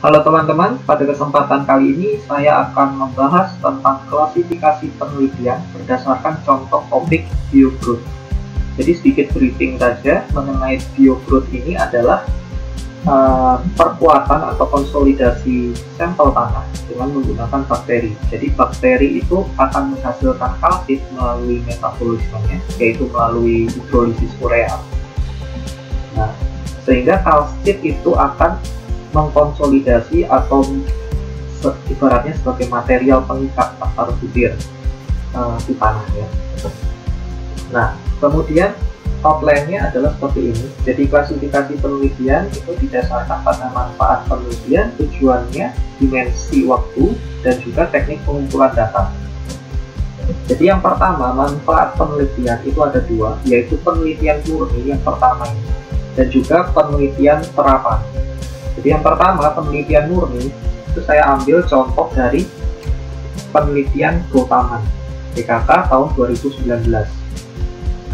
Halo teman-teman, pada kesempatan kali ini saya akan membahas tentang klasifikasi penelitian berdasarkan contoh topik biogrowth. Jadi sedikit briefing saja mengenai biogrowth ini adalah perkuatan atau konsolidasi sampel tanah dengan menggunakan bakteri. Jadi bakteri itu akan menghasilkan kalsit melalui metabolismenya, yaitu melalui hidrolisis urea. Nah, sehingga kalsit itu akan mengkonsolidasi atau ibaratnya sebagai material pengikat antar butir di tanah ya. Nah, kemudian outline-nya adalah seperti ini. Jadi klasifikasi penelitian itu didasarkan pada manfaat penelitian, tujuannya, dimensi waktu, dan juga teknik pengumpulan data. Jadi yang pertama, manfaat penelitian itu ada dua, yaitu penelitian murni yang pertama ini, dan juga penelitian terapan. Jadi yang pertama, penelitian murni, itu saya ambil contoh dari penelitian Gotaman, DKK tahun 2019.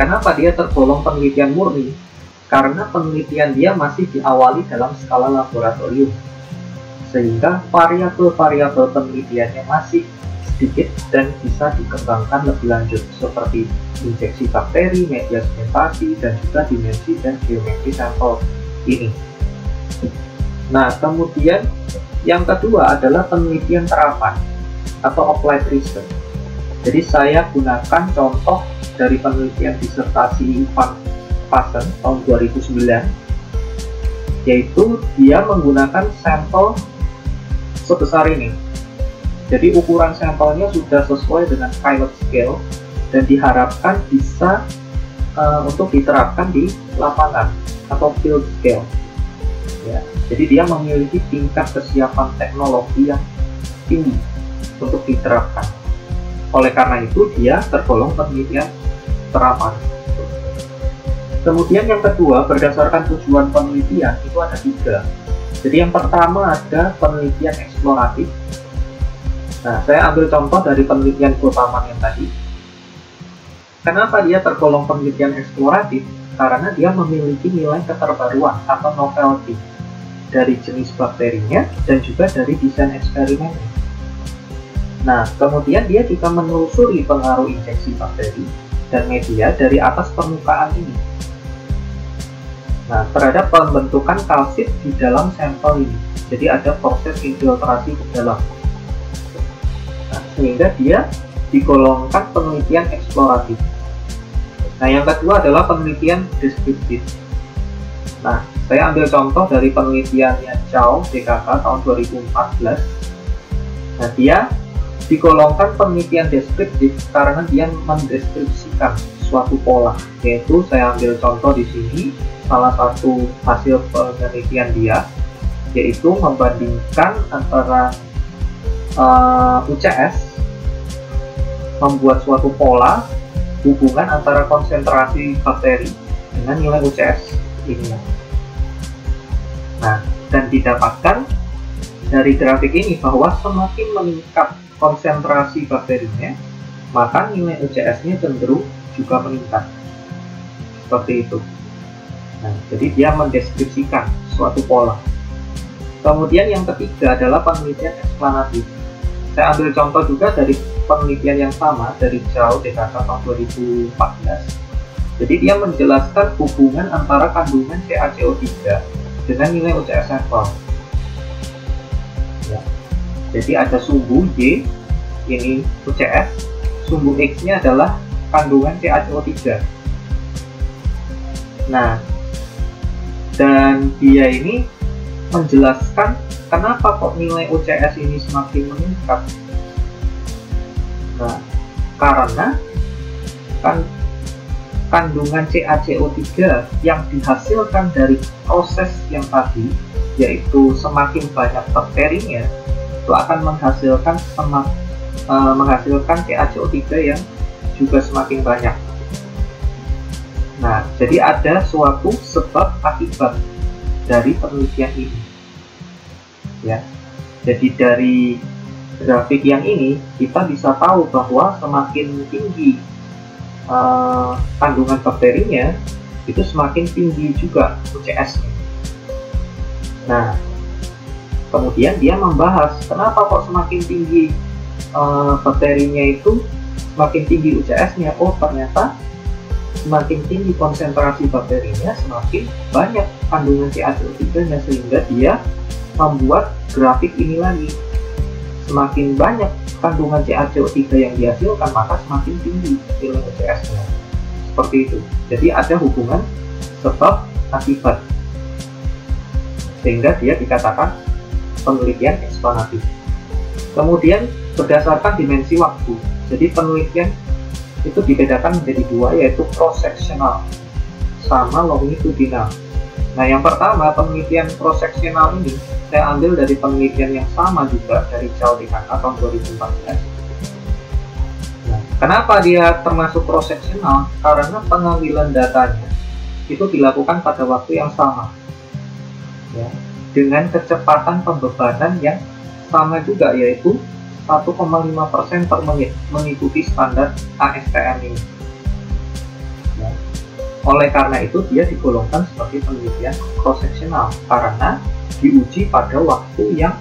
Kenapa dia tergolong penelitian murni? Karena penelitian dia masih diawali dalam skala laboratorium, sehingga variabel-variabel penelitiannya masih sedikit dan bisa dikembangkan lebih lanjut, seperti injeksi bakteri, media sementasi, dan juga dimensi dan geometri sampel ini. Nah, kemudian yang kedua adalah penelitian terapan atau applied research. Jadi saya gunakan contoh dari penelitian disertasi Van Passen tahun 2009, yaitu dia menggunakan sampel sebesar ini. Jadi ukuran sampelnya sudah sesuai dengan pilot scale dan diharapkan bisa untuk diterapkan di lapangan atau field scale. Ya, jadi dia memiliki tingkat kesiapan teknologi yang tinggi untuk diterapkan. Oleh karena itu, dia tergolong penelitian terapan. Kemudian yang kedua, berdasarkan tujuan penelitian itu ada tiga. Jadi yang pertama ada penelitian eksploratif. Nah, saya ambil contoh dari penelitian Gotaman yang tadi. Kenapa dia tergolong penelitian eksploratif? Karena dia memiliki nilai keterbaruan atau novelty dari jenis bakterinya dan juga dari desain eksperimennya. Nah, kemudian dia juga menelusuri pengaruh injeksi bakteri dan media dari atas permukaan ini. Nah, terhadap pembentukan kalsit di dalam sampel ini. Jadi ada proses infiltrasi ke dalam. Nah, sehingga dia digolongkan penelitian eksploratif. Nah, yang kedua adalah penelitian deskriptif. Nah, saya ambil contoh dari penelitiannya Chow DKK tahun 2014. Nah, dia digolongkan penelitian deskriptif karena dia mendeskripsikan suatu pola. Yaitu saya ambil contoh di sini salah satu hasil penelitian dia, yaitu membandingkan antara UCS membuat suatu pola hubungan antara konsentrasi bakteri dengan nilai UCS ini. Nah, dan didapatkan dari grafik ini bahwa semakin meningkat konsentrasi bakterinya, maka nilai UCS-nya cenderung juga meningkat. Seperti itu. Nah, jadi dia mendeskripsikan suatu pola. Kemudian yang ketiga adalah penelitian eksplanatif. Saya ambil contoh juga dari penelitian yang sama dari Chow DKK tahun 2014. Jadi dia menjelaskan hubungan antara kandungan CaCO3 dengan nilai UCS sampel. Ya. Jadi ada sumbu Y, ini UCS, sumbu X-nya adalah kandungan CaCO3. Nah, dan dia ini menjelaskan kenapa kok nilai UCS ini semakin meningkat. Nah, karena kandungan CaCO3 yang dihasilkan dari proses yang tadi, yaitu semakin banyak bakterinya, itu akan menghasilkan CaCO3 yang juga semakin banyak. Nah, jadi ada suatu sebab akibat dari penelitian ini. Ya, jadi dari grafik yang ini kita bisa tahu bahwa semakin tinggi kandungan bakterinya, itu semakin tinggi juga UCS-nya. Nah, Kemudian dia membahas kenapa kok semakin tinggi bakterinya itu, semakin tinggi UCS-nya. Oh, ternyata semakin tinggi konsentrasi bakterinya, semakin banyak kandungan CaCO3-nya, sehingga dia membuat grafik ini lagi. Semakin banyak kandungan CaCO3 yang dihasilkan, maka semakin tinggi nilai UCS-nya. Seperti itu. Jadi ada hubungan sebab akibat, sehingga dia dikatakan penelitian eksplanatif. Kemudian berdasarkan dimensi waktu, jadi penelitian itu dibedakan menjadi dua, yaitu cross-sectional sama longitudinal. Nah, yang pertama, penelitian cross-sectional ini saya ambil dari penelitian yang sama juga dari CAL-DKK tahun 2014. Nah, kenapa dia termasuk cross-sectional? Karena pengambilan datanya itu dilakukan pada waktu yang sama, ya, dengan kecepatan pembebanan yang sama juga, yaitu 1,5% per menit, mengikuti standar ASTM ini. Ya. Oleh karena itu dia digolongkan sebagai penelitian cross-sectional, karena diuji pada waktu yang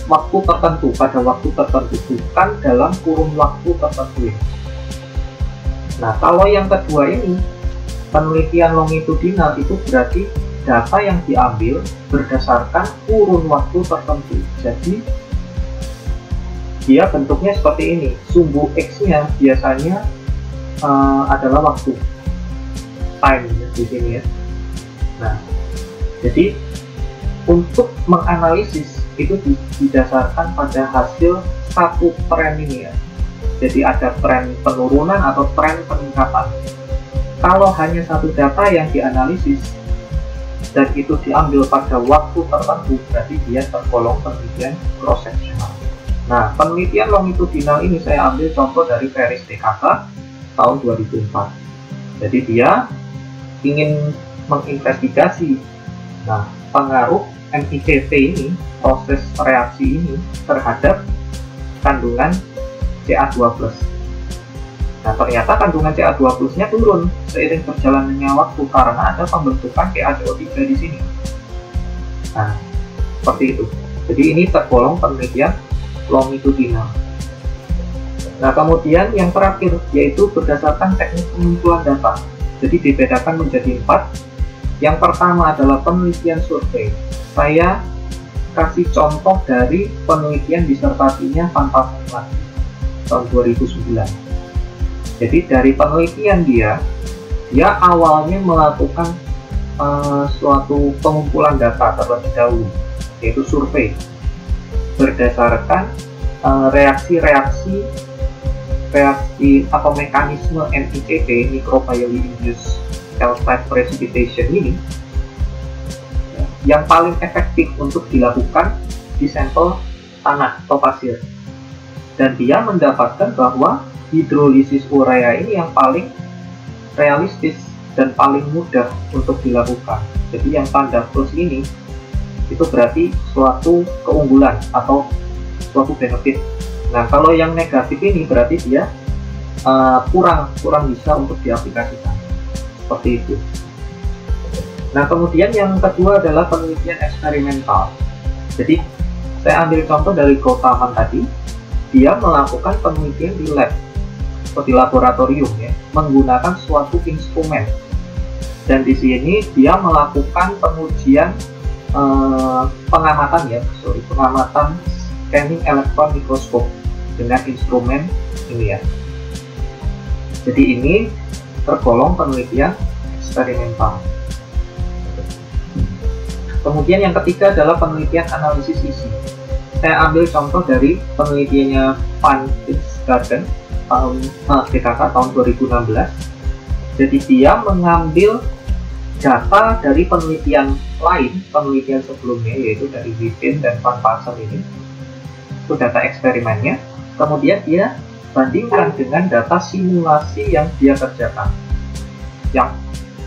waktu tertentu, pada waktu tertentu, bukan dalam kurun waktu tertentu. Nah, kalau yang kedua ini, penelitian longitudinal, itu berarti data yang diambil berdasarkan kurun waktu tertentu. Jadi dia bentuknya seperti ini. Sumbu X-nya biasanya adalah waktu, time di sini ya. Nah, jadi untuk menganalisis itu didasarkan pada hasil satu tren ini ya. Jadi ada tren penurunan atau tren peningkatan. Kalau hanya satu data yang dianalisis dan itu diambil pada waktu tertentu, berarti dia tergolong penelitian cross-sectional. Nah, penelitian longitudinal ini saya ambil contoh dari Ferris DKK tahun 2004. Jadi dia ingin menginvestigasi pengaruh MICV ini, proses reaksi ini, terhadap kandungan Ca2+. Nah, ternyata kandungan Ca2+-nya turun seiring berjalannya waktu karena ada pembentukan CaCO3 di sini. Nah, seperti itu. Jadi ini tergolong penelitian longitudinal. Nah, kemudian yang terakhir yaitu berdasarkan teknik pengumpulan data. Jadi dibedakan menjadi 4. Yang pertama adalah penelitian survei. Saya kasih contoh dari penelitian disertasinya Van Passen lagi tahun 2009. Jadi dari penelitian dia awalnya melakukan suatu pengumpulan data terlebih dahulu, yaitu survei berdasarkan reaksi atau mekanisme MICV, microbially induced cell-type precipitation ini, yang paling efektif untuk dilakukan di sampel tanah atau pasir. Dan dia mendapatkan bahwa hidrolisis urea ini yang paling realistis dan paling mudah untuk dilakukan. Jadi yang tanda plus ini itu berarti suatu keunggulan atau suatu benefit. Nah, kalau yang negatif ini berarti dia kurang bisa untuk diaplikasikan. Seperti itu. Nah, kemudian yang kedua adalah penelitian eksperimental. Jadi saya ambil contoh dari Gautaman tadi. Dia melakukan penelitian di lab atau di laboratorium ya, menggunakan suatu instrumen. Dan di sini dia melakukan pengujian pengamatan scanning electron microscope dengan instrumen ini ya. Jadi ini tergolong penelitian eksperimental. Kemudian yang ketiga adalah penelitian analisis isi. Saya ambil contoh dari penelitiannya Van Winsgarten tahun DKK tahun 2016. Jadi dia mengambil data dari penelitian lain, penelitian sebelumnya, yaitu dari Wittin dan Van Passen ini. Itu data eksperimennya. Kemudian dia bandingkan dengan data simulasi yang dia kerjakan, yang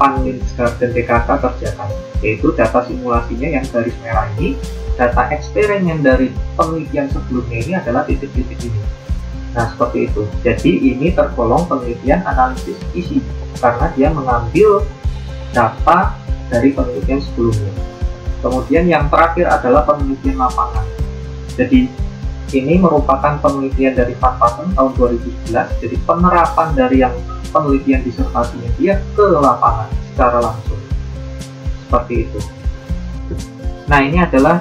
Van Winsgarten DKK kerjakan, yaitu data simulasinya yang garis merah ini. Data eksperimen dari penelitian sebelumnya ini adalah titik-titik ini. Nah, seperti itu. Jadi ini tergolong penelitian analisis isi karena dia mengambil data dari penelitian sebelumnya. Kemudian yang terakhir adalah penelitian lapangan. Jadi ini merupakan penelitian dari Van Patten tahun 2011. Jadi penerapan dari yang penelitian disertasinya dia ke lapangan secara langsung. Seperti itu. Nah, ini adalah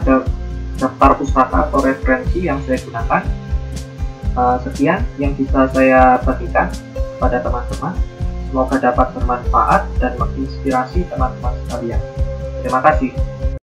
daftar pustaka atau referensi yang saya gunakan. Sekian yang bisa saya bagikan kepada teman-teman. Semoga dapat bermanfaat dan menginspirasi teman-teman sekalian. Terima kasih.